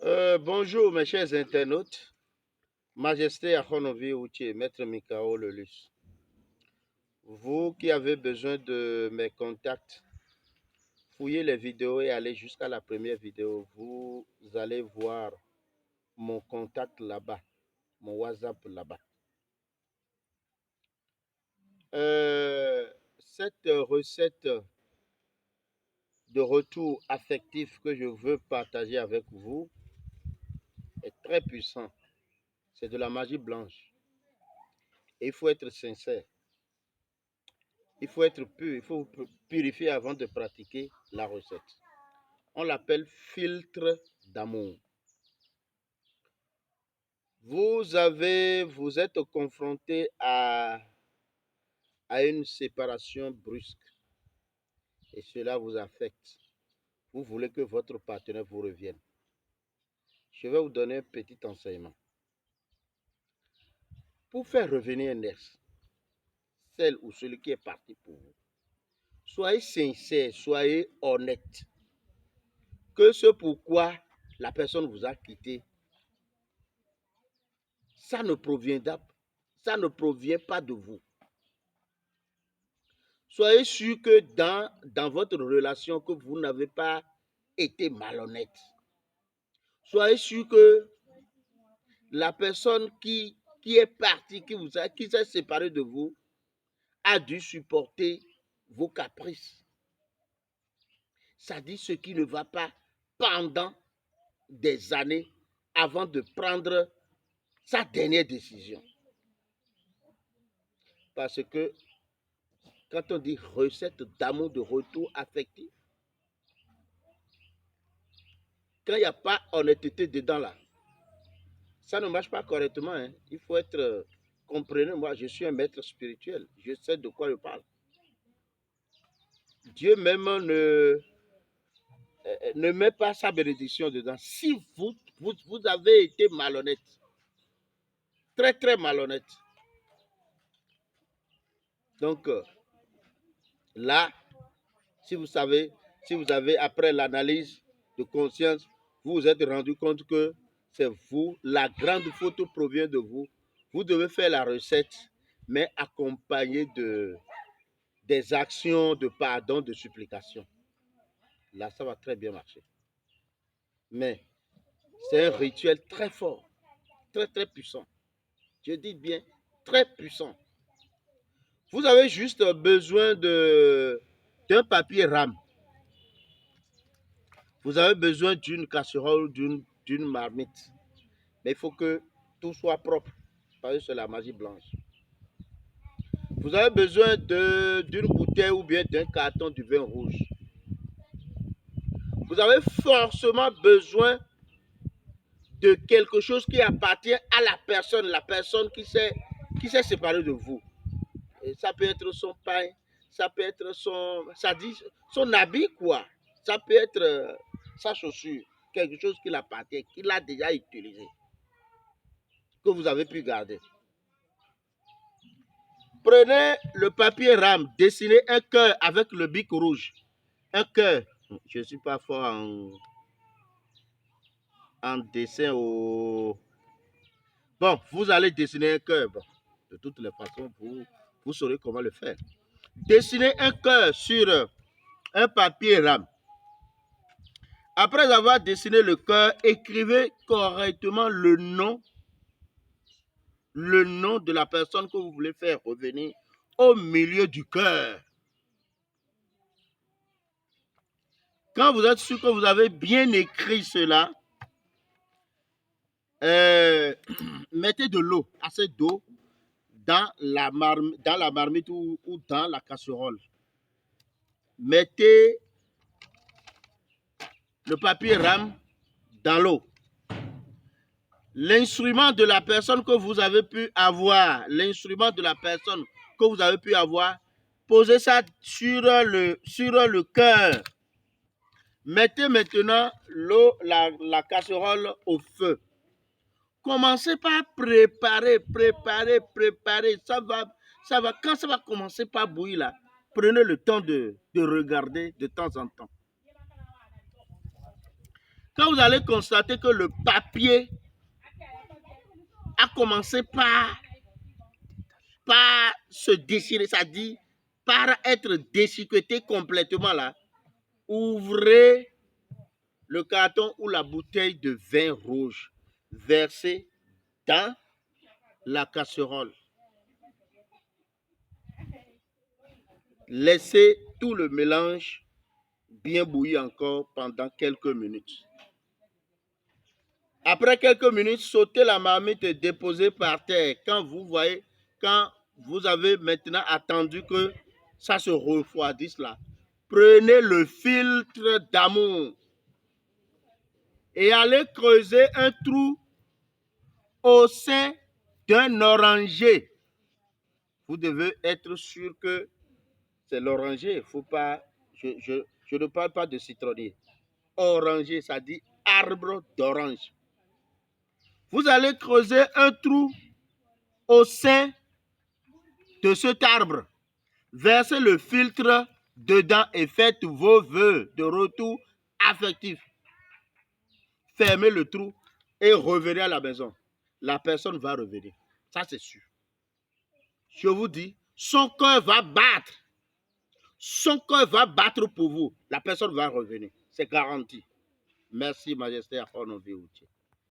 Bonjour mes chers internautes, Majesté Akhonovi Outier, Maître Mikao Lelus. Vous qui avez besoin de mes contacts, fouillez les vidéos et allez jusqu'à la première vidéo. Vous allez voir mon contact là-bas, mon WhatsApp là-bas. Cette recette de retour affectif que je veux partager avec vous est très puissante. C'est de la magie blanche. Et il faut être sincère. Il faut être pur, il faut purifier avant de pratiquer la recette. On l'appelle filtre d'amour. Vous êtes confronté à une séparation brusque et cela vous affecte. Vous voulez que votre partenaire vous revienne. Je vais vous donner un petit enseignement. Pour faire revenir un ex, celle ou celui qui est parti pour vous, soyez sincère, soyez honnête. Que ce pourquoi la personne vous a quitté, ça ne provient pas de vous. Soyez sûr que dans votre relation, que vous n'avez pas été malhonnête. Soyez sûr que la personne qui est partie, qui s'est séparée de vous, a dû supporter vos caprices. Ça dit ce qui ne va pas pendant des années avant de prendre sa dernière décision. Parce que quand on dit recette d'amour de retour affectif, quand il n'y a pas honnêteté dedans là, ça ne marche pas correctement. Hein. Il faut être, comprenez-moi, je suis un maître spirituel, je sais de quoi je parle. Dieu même ne met pas sa bénédiction dedans. Si vous avez été malhonnête, très très malhonnête, donc là, si vous avez après l'analyse de conscience, vous vous êtes rendu compte que c'est vous, la grande faute provient de vous. Vous devez faire la recette, mais accompagnée des actions de pardon, de supplication. Là, ça va très bien marcher. Mais c'est un rituel très fort, très très puissant. Je dis bien très puissant. Vous avez juste besoin d'un papier rame. Vous avez besoin d'une casserole, d'une marmite. Mais il faut que tout soit propre, parce que c'est la magie blanche. Vous avez besoin d'une bouteille ou bien d'un carton de vin rouge. Vous avez forcément besoin de quelque chose qui appartient à la personne qui s'est séparée de vous. Et ça peut être son pain, ça peut être son habit, quoi. Ça peut être sa chaussure, quelque chose qui l'appartient, qu'il a déjà utilisé, que vous avez pu garder. Prenez le papier rame, dessinez un cœur avec le bic rouge. Un cœur. Je ne suis pas fort en dessin. Bon, vous allez dessiner un cœur. Bon, de toutes les façons, vous saurez comment le faire. Dessinez un cœur sur un papier rame. Après avoir dessiné le cœur, écrivez correctement le nom de la personne que vous voulez faire revenir au milieu du cœur. Quand vous êtes sûr que vous avez bien écrit cela, mettez de l'eau, assez d'eau, dans la marmite ou dans la casserole. Mettez le papier rame dans l'eau. L'instrument de la personne que vous avez pu avoir, posez ça sur le cœur. Mettez maintenant la casserole au feu. Commencez par préparer. Quand ça va commencer par bouillir là, prenez le temps de regarder de temps en temps. quand vous allez constater que le papier a commencé par se déchirer, ça dit par être déchiqueté complètement là, ouvrez le carton ou la bouteille de vin rouge, versez dans la casserole. Laissez tout le mélange bien bouillir encore pendant quelques minutes. Après quelques minutes, sautez la marmite et déposez par terre. Quand vous avez maintenant attendu que ça se refroidisse là, prenez le filtre d'amour et allez creuser un trou au sein d'un oranger. Vous devez être sûr que c'est l'oranger. Faut pas, je ne parle pas de citronnier. Oranger, ça dit arbre d'orange. Vous allez creuser un trou au sein de cet arbre. Versez le filtre dedans et faites vos vœux de retour affectif. Fermez le trou et revenez à la maison. La personne va revenir. Ça, c'est sûr. Je vous dis, son cœur va battre. Son cœur va battre pour vous. La personne va revenir. C'est garanti. Merci, Majesté.